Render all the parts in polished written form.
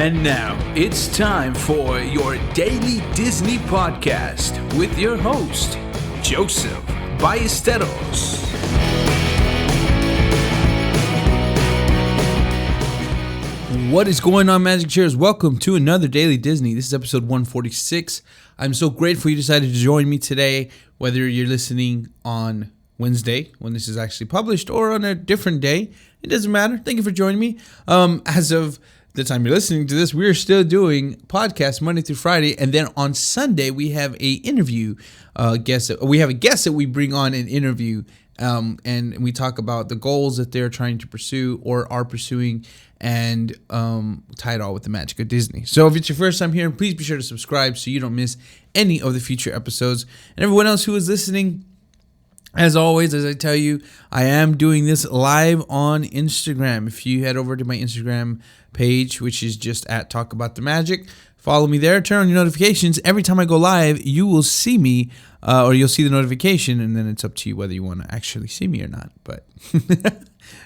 And now it's time for your Daily Disney Podcast with your host, Joseph Ballesteros. What is going on, Magic Chairs? Welcome to another Daily Disney. This is episode 146. I'm so grateful you decided to join me today, whether you're listening on Wednesday, when this is actually published, or on a different day. It doesn't matter. Thank you for joining me. As of the time you're listening to this, we're still doing podcasts Monday through Friday, and then on Sunday we have a interview guest. We have a guest that we bring on an interview, and we talk about the goals that they're trying to pursue or are pursuing, and tie it all with the magic of Disney. So if it's your first time here, please be sure to subscribe so you don't miss any of the future episodes. And everyone else who is listening, as always, as I tell you, I am doing this live on Instagram. If you head over to my Instagram page, which is just at Talk About the Magic, follow me there, turn on your notifications. Every time I go live, you will see me, or you'll see the notification, and then it's up to you whether you want to actually see me or not. But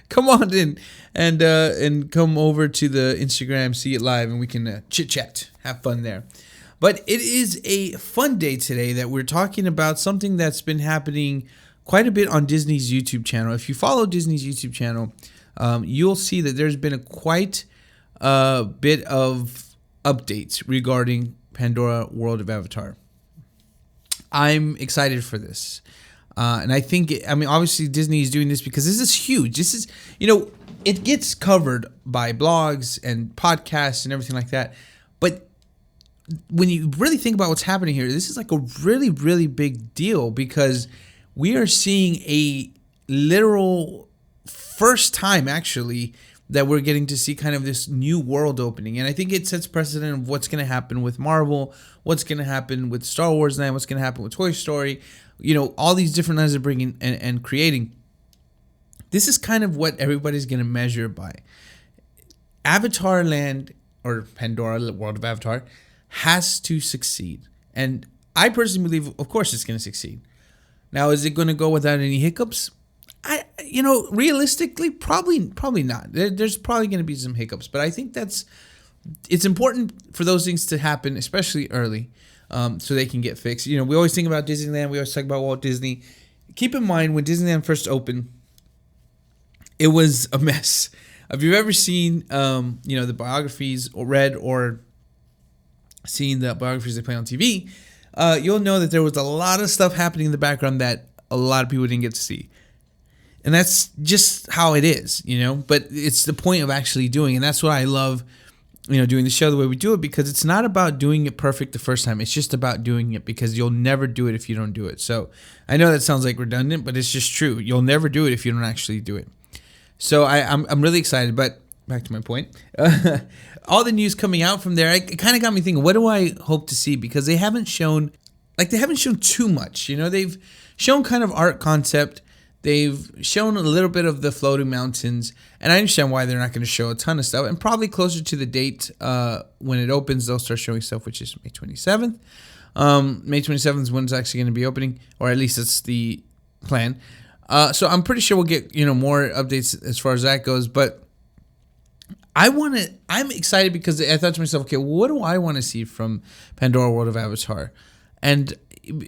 come on in and come over to the Instagram, see it live, and we can chit chat, have fun there. But it is a fun day today that we're talking about something that's been happening quite a bit on Disney's YouTube channel. If you follow Disney's YouTube channel, you'll see that there's been quite a bit of updates regarding Pandora World of Avatar. I'm excited for this. And I think, obviously Disney is doing this because this is huge. This is, it gets covered by blogs and podcasts and everything like that. But when you really think about what's happening here, this is like a really, really big deal because we are seeing a literal first time, actually, that we're getting to see kind of this new world opening. And I think it sets precedent of what's going to happen with Marvel, what's going to happen with Star Wars Land, what's going to happen with Toy Story, all these different lands they're bringing and creating. This is kind of what everybody's going to measure by. Avatar Land, or Pandora, the World of Avatar, has to succeed. And I personally believe, of course, it's going to succeed. Now, is it going to go without any hiccups? Realistically, probably not. There's probably going to be some hiccups, but I think it's important for those things to happen, especially early, so they can get fixed. We always think about Disneyland. We always talk about Walt Disney. Keep in mind, when Disneyland first opened, it was a mess. If you've ever seen, the biographies or read or seen the biographies they play on TV, you'll know that there was a lot of stuff happening in the background that a lot of people didn't get to see. And that's just how it is, but it's the point of actually doing. And that's what I love, doing the show the way we do it, because it's not about doing it perfect the first time. It's just about doing it, because you'll never do it if you don't do it. So I know that sounds like redundant, but it's just true. You'll never do it if you don't actually do it. So I'm really excited, but back to my point. All the news coming out from there, it kind of got me thinking, what do I hope to see? Because they haven't shown too much. They've shown kind of art concept. They've shown a little bit of the floating mountains, and I understand why they're not going to show a ton of stuff. And probably closer to the date when it opens, they'll start showing stuff, which is May 27th. May 27th is when it's actually going to be opening, or at least that's the plan. So I'm pretty sure we'll get more updates as far as that goes. But I'm excited because I thought to myself, okay, what do I want to see from Pandora World of Avatar? And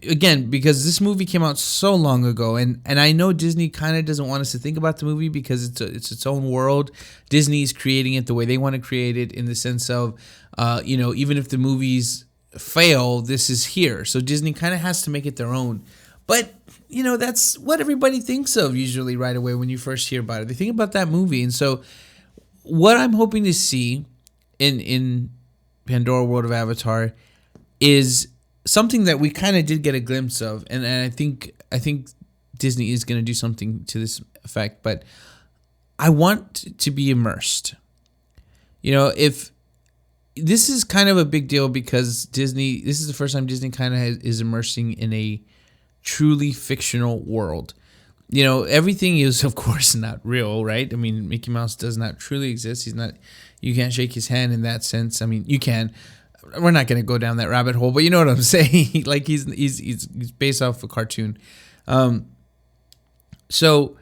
again, because this movie came out so long ago, and I know Disney kind of doesn't want us to think about the movie because it's its own world. Disney's creating it the way they want to create it, in the sense of, even if the movies fail, this is here. So Disney kind of has to make it their own. But, that's what everybody thinks of usually right away when you first hear about it. They think about that movie. And so what I'm hoping to see in Pandora World of Avatar is something that we kind of did get a glimpse of, and I think Disney is going to do something to this effect, but I want to be immersed. If this is kind of a big deal, because this is the first time Disney kind of is immersing in a truly fictional world. Everything is, of course, not real, right? Mickey Mouse does not truly exist. You can't shake his hand in that sense. You can. We're not going to go down that rabbit hole, but you know what I'm saying. Like he's based off a cartoon. So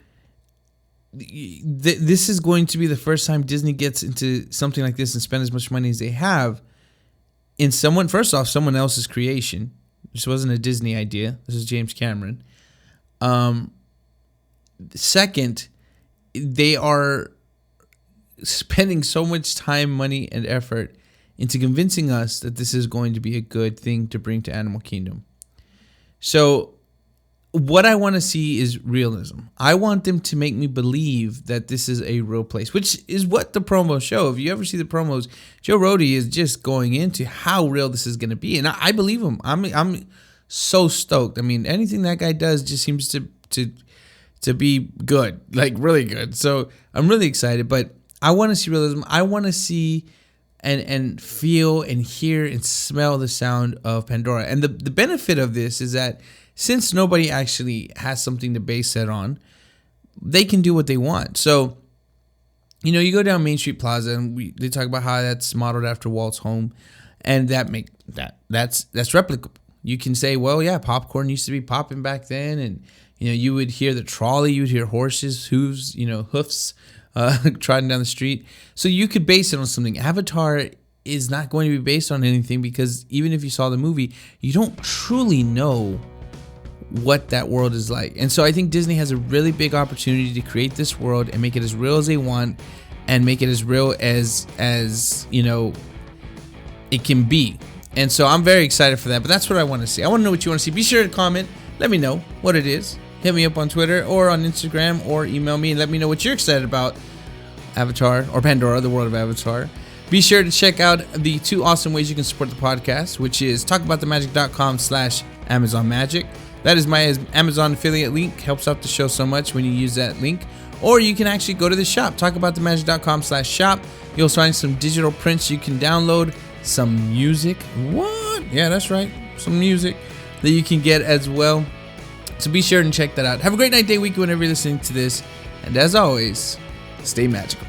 this is going to be the first time Disney gets into something like this and spend as much money as they have in someone else's creation. This wasn't a Disney idea. This is James Cameron. Second, they are spending so much time, money, and effort into convincing us that this is going to be a good thing to bring to Animal Kingdom. So what I want to see is realism. I want them to make me believe that this is a real place, which is what the promos show. If you ever see the promos, Joe Rohde is just going into how real this is going to be. And I believe him. I'm so stoked. I mean, anything that guy does just seems to be good, like really good. So I'm really excited, but I want to see realism. I want to see and feel and hear and smell the sound of Pandora. And the benefit of this is that since nobody actually has something to base that on, they can do what they want. So, you go down Main Street Plaza and they talk about how that's modeled after Walt's home, and that's replicable. You can say, well, yeah, popcorn used to be popping back then, and you would hear the trolley, you would hear horses, hoofs, trotting down the street. So you could base it on something. Avatar is not going to be based on anything because even if you saw the movie, you don't truly know what that world is like. And so I think Disney has a really big opportunity to create this world and make it as real as they want and make it as real as it can be. And so I'm very excited for that, but that's what I want to see. I want to know what you want to see. Be sure to comment. Let me know what it is. Hit me up on Twitter or on Instagram or email me and let me know what you're excited about Avatar or Pandora, the world of Avatar. Be sure to check out the 2 awesome ways you can support the podcast, which is talkaboutthemagic.com/Amazon Magic. That is my Amazon affiliate link. Helps out the show so much when you use that link. Or you can actually go to the shop, talkaboutthemagic.com/shop. You'll find some digital prints you can download, some music. What? Yeah, that's right. Some music that you can get as well. So be sure and check that out. Have a great night, day, week, whenever you're listening to this. And as always, stay magical.